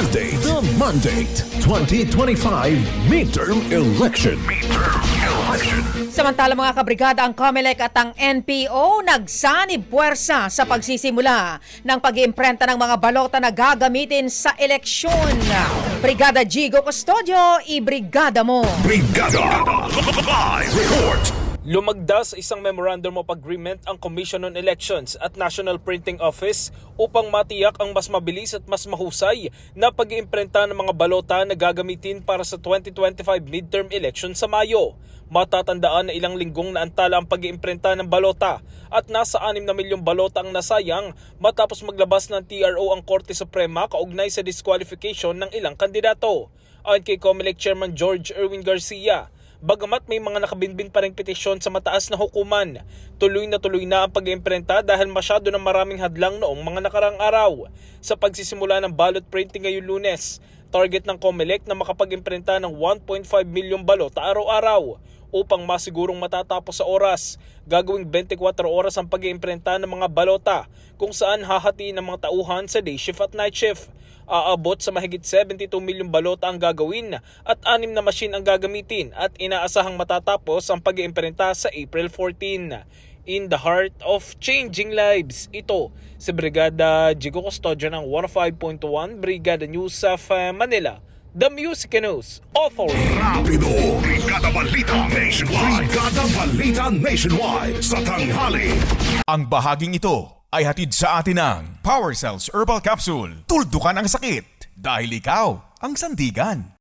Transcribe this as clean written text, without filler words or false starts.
Mandate 2025 Midterm Election. Samantala mga kabrigada, ang COMELEC at ang NPO nagsanib puwersa sa pagsisimula ng pag-iimprenta ng mga balota na gagamitin sa eleksyon. Brigada Jigo Custodio, ibrigada mo! Brigada Live Report. Lumagda sa isang Memorandum of Agreement ang Commission on Elections at National Printing Office upang matiyak ang mas mabilis at mas mahusay na pag-iimprenta ng mga balota na gagamitin para sa 2025 midterm election sa Mayo. Matatandaan na ilang linggong naantala ang pag-iimprenta ng balota at nasa 6 na milyong balota ang nasayang matapos maglabas ng TRO ang Korte Suprema kaugnay sa disqualification ng ilang kandidato. Ayon kay COMELEC Chairman George Erwin Garcia, bagamat may mga nakabinbin pa ring petisyon sa mataas na hukuman, tuloy na ang pag-iimprenta dahil masyado na maraming hadlang noong mga nakarang araw. Sa pagsisimula ng ballot printing ngayong Lunes, target ng COMELEC na makapag-imprenta ng 1.5 milyong balota araw-araw. Upang masigurong matatapos sa oras, gagawing 24 oras ang pag-iimprenta ng mga balota kung saan hahatiin ng mga tauhan sa day shift at night shift. Aabot sa mahigit 72 milyong balota ang gagawin at 6 na machine ang gagamitin at inaasahang matatapos ang pag-iimprenta sa April 14. In the heart of changing lives, ito si Brigada Jigo Custodio ng 105.1 Brigada News of Manila, The Music News Authority. Rapido. Brigada Balita Nationwide. Brigada Balita Nationwide sa tanghali. Ang bahaging ito ay hatid sa atin ng Power Cells Herbal Capsule. Tuldukan ang sakit dahil ikaw ang sandigan.